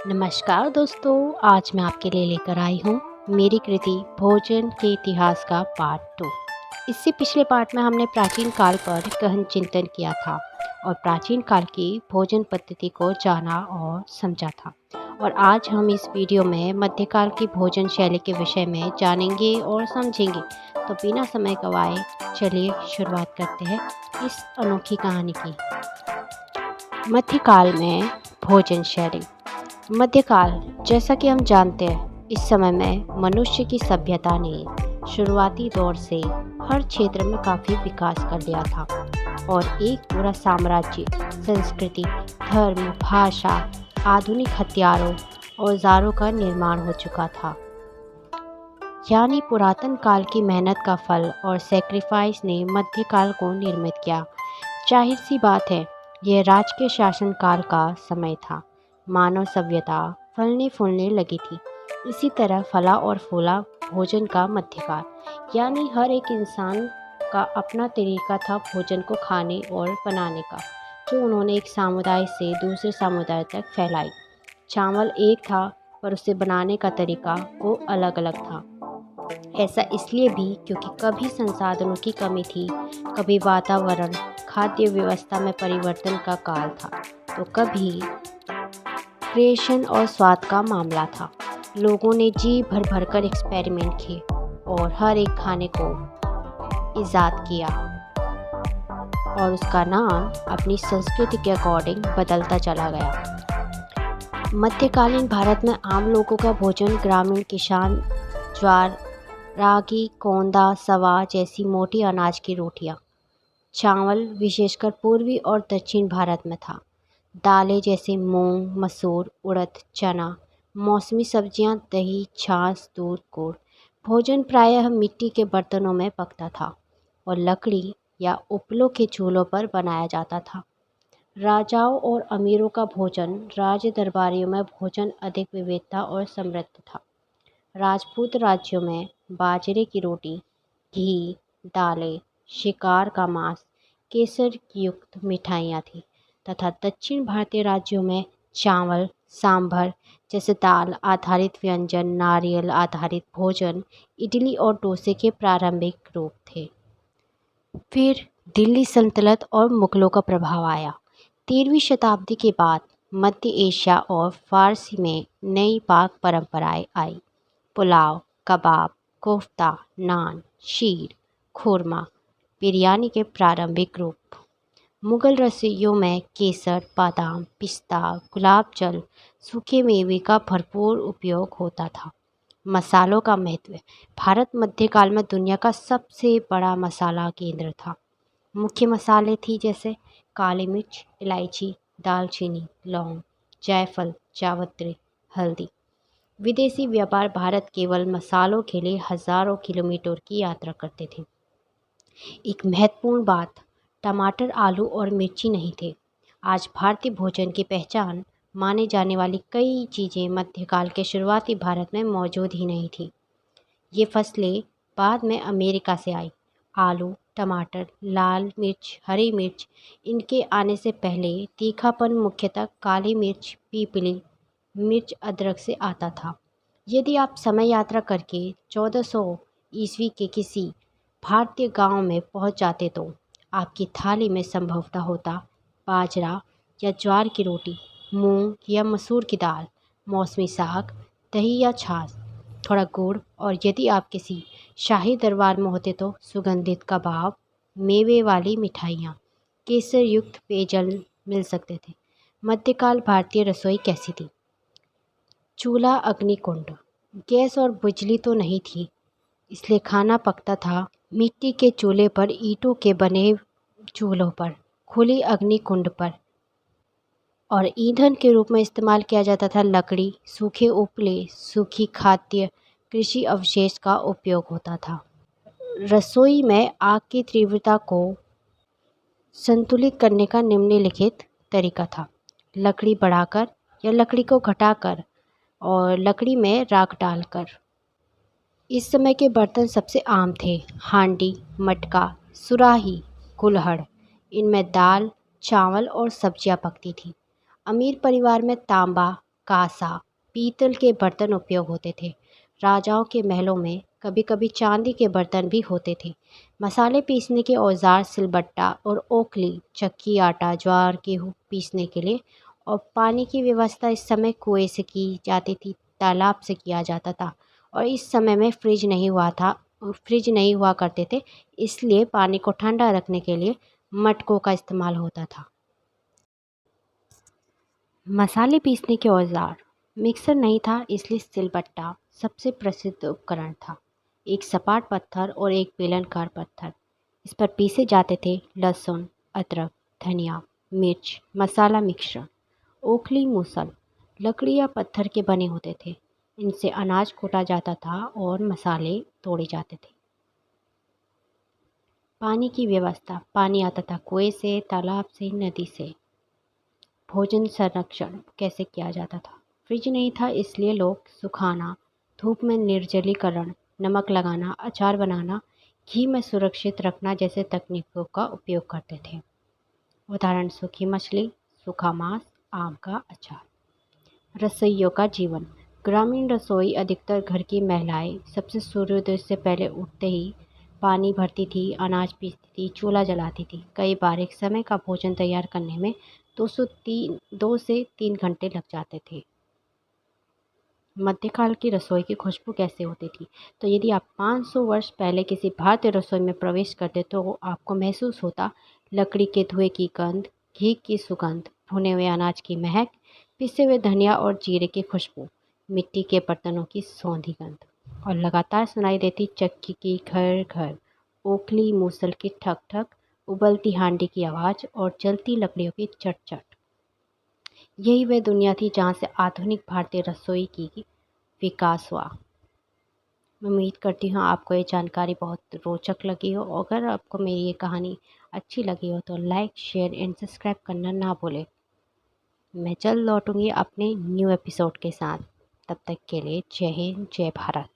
नमस्कार दोस्तों, आज मैं आपके लिए लेकर आई हूँ मेरी कृति भोजन के इतिहास का पार्ट 2। इससे पिछले पार्ट में हमने प्राचीन काल पर गहन चिंतन किया था और प्राचीन काल की भोजन पद्धति को जाना और समझा था। और आज हम इस वीडियो में मध्यकाल की भोजन शैली के विषय में जानेंगे और समझेंगे। तो बिना समय गवाए चलिए शुरुआत करते हैं इस अनोखी कहानी की। मध्यकाल में भोजन शैली। मध्यकाल, जैसा कि हम जानते हैं, इस समय में मनुष्य की सभ्यता ने शुरुआती दौर से हर क्षेत्र में काफ़ी विकास कर लिया था और एक पूरा साम्राज्य, संस्कृति, धर्म, भाषा, आधुनिक हथियारों, औजारों का निर्माण हो चुका था। यानी पुरातन काल की मेहनत का फल और सेक्रीफाइस ने मध्यकाल को निर्मित किया। जाहिर सी बात है, यह राज के शासनकाल का समय था। मानव सभ्यता फलने फूलने लगी थी। इसी तरह फला और फूला भोजन का मध्यकाल, यानी हर एक इंसान का अपना तरीका था भोजन को खाने और बनाने का, जो उन्होंने एक समुदाय से दूसरे समुदाय तक फैलाई। चावल एक था, पर उसे बनाने का तरीका वो अलग अलग था। ऐसा इसलिए भी क्योंकि कभी संसाधनों की कमी थी, कभी वातावरण, खाद्य व्यवस्था में परिवर्तन का काल था, तो कभी क्रिएशन और स्वाद का मामला था। लोगों ने जी भर भर कर एक्सपेरिमेंट किए और हर एक खाने को ईजाद किया और उसका नाम अपनी संस्कृति के अकॉर्डिंग बदलता चला गया। मध्यकालीन भारत में आम लोगों का भोजन ग्रामीण किसान ज्वार, रागी, कोंदा, सवा जैसी मोटी अनाज की रोटियां, चावल विशेषकर पूर्वी और दक्षिण भारत में था, दालें जैसे मूंग, मसूर, उड़द, चना, मौसमी सब्जियां, दही, छाछ, दूध, गुड़। भोजन प्रायः मिट्टी के बर्तनों में पकता था और लकड़ी या उपलों के चूल्हों पर बनाया जाता था। राजाओं और अमीरों का भोजन। राज दरबारियों में भोजन अधिक विविधता और समृद्ध था। राजपूत राज्यों में बाजरे की रोटी, घी, दालें, शिकार का मांस, केसर युक्त मिठाइयाँ थीं तथा दक्षिण भारतीय राज्यों में चावल, सांभर जैसे दाल आधारित व्यंजन, नारियल आधारित भोजन, इडली और डोसे के प्रारंभिक रूप थे। फिर दिल्ली सल्तनत और मुगलों का प्रभाव आया। 13वीं शताब्दी के बाद मध्य एशिया और फारसी में नई पाक परंपराएं आई। पुलाव, कबाब, कोफ्ता, नान, शीर, खुरमा, बिरयानी के प्रारंभिक रूप। मुगल रसोइयों में केसर, बादाम, पिस्ता, गुलाब जल, सूखे मेवे का भरपूर उपयोग होता था। मसालों का महत्व। भारत मध्यकाल में दुनिया का सबसे बड़ा मसाला केंद्र था। मुख्य मसाले थी जैसे काली मिर्च, इलायची, दालचीनी, लौंग, जायफल, जावित्री, हल्दी। विदेशी व्यापार। भारत केवल मसालों के लिए हजारों किलोमीटर की यात्रा करते थे। एक महत्वपूर्ण बात, टमाटर, आलू और मिर्ची नहीं थे। आज भारतीय भोजन की पहचान माने जाने वाली कई चीज़ें मध्यकाल के शुरुआती भारत में मौजूद ही नहीं थी। ये फसलें बाद में अमेरिका से आई। आलू, टमाटर, लाल मिर्च, हरी मिर्च। इनके आने से पहले तीखापन मुख्यतः काली मिर्च, पीपली मिर्च, अदरक से आता था। यदि आप समय यात्रा करके 1400 ईस्वी के किसी भारतीय गांव में पहुंच जाते तो आपकी थाली में संभवतः होता बाजरा या ज्वार की रोटी, मूंग या मसूर की दाल, मौसमी साग, दही या छाछ, थोड़ा गुड़, और यदि आप किसी शाही दरबार में होते तो सुगंधित कबाब, मेवे वाली मिठाइयाँ, केसर युक्त पेयजल मिल सकते थे। मध्यकाल भारतीय रसोई कैसी थी? चूल्हा, अग्निकुंड। गैस और बिजली तो नहीं थी, इसलिए खाना पकता था मिट्टी के चूल्हे पर, ईंटों के बने चूल्हों पर, खुली अग्निकुंड पर, और ईंधन के रूप में इस्तेमाल किया जाता था लकड़ी, सूखे उपले, सूखी खाद्य कृषि अवशेष का उपयोग होता था। रसोई में आग की तीव्रता को संतुलित करने का निम्नलिखित तरीका था। लकड़ी बढ़ाकर या लकड़ी को घटाकर और लकड़ी में राख डालकर। इस समय के बर्तन सबसे आम थे हांडी, मटका, सुराही, कुल्हड़। इनमें दाल, चावल और सब्जियां पकती थी। अमीर परिवार में तांबा, कांसा, पीतल के बर्तन उपयोग होते थे। राजाओं के महलों में कभी कभी चांदी के बर्तन भी होते थे। मसाले पीसने के औजार सिलबट्टा और ओखली, चक्की, आटा, ज्वार, गेहूँ पीसने के लिए। और पानी की व्यवस्था इस समय कुएं से की जाती थी, तालाब से किया जाता था। और इस समय में फ्रिज नहीं हुआ करते थे, इसलिए पानी को ठंडा रखने के लिए मटकों का इस्तेमाल होता था। मसाले पीसने के औजार। मिक्सर नहीं था, इसलिए सिलबट्टा सबसे प्रसिद्ध उपकरण था। एक सपाट पत्थर और एक बेलनकार पत्थर, इस पर पीसे जाते थे लहसुन, अदरक, धनिया, मिर्च, मसाला मिश्रण। ओखली मूसल, लकड़ी या पत्थर के बने होते थे। इनसे अनाज कूटा जाता था और मसाले तोड़े जाते थे। पानी की व्यवस्था। पानी आता था कुएं से, तालाब से, नदी से। भोजन संरक्षण कैसे किया जाता था। फ्रिज नहीं था, इसलिए लोग सुखाना, धूप में निर्जलीकरण, नमक लगाना, अचार बनाना, घी में सुरक्षित रखना जैसे तकनीकों का उपयोग करते थे। उदाहरण: सूखी मछली, सूखा मांस, आम का अचार। रसोइयों का जीवन। ग्रामीण रसोई अधिकतर घर की महिलाएं सबसे सूर्योदय से पहले उठते ही पानी भरती थी, अनाज पीसती थी, चूल्हा जलाती थी। कई बार एक समय का भोजन तैयार करने में 2 से 3 घंटे लग जाते थे। मध्यकाल की रसोई की खुशबू कैसे होती थी। तो यदि आप 500 वर्ष पहले किसी भारतीय रसोई में प्रवेश करते तो आपको महसूस होता लकड़ी के धुएं की गंध, घी की सुगंध, भुने हुए अनाज की महक, पिसे हुए धनिया और जीरे की खुशबू, मिट्टी के बर्तनों की सौंधी गंध। और लगातार सुनाई देती चक्की की घर घर, ओखली मूसल की ठक ठक, उबलती हांडी की आवाज़ और जलती लकड़ियों की चट चट। यही वह दुनिया थी जहाँ से आधुनिक भारतीय रसोई की विकास हुआ। मैं उम्मीद करती हूँ आपको ये जानकारी बहुत रोचक लगी हो। अगर आपको मेरी ये कहानी अच्छी लगी हो तो लाइक, शेयर एंड सब्सक्राइब करना ना भूलें। मैं जल्द लौटूंगी अपने न्यू एपिसोड के साथ। तब तक के लिए जय हिंद, जय भारत।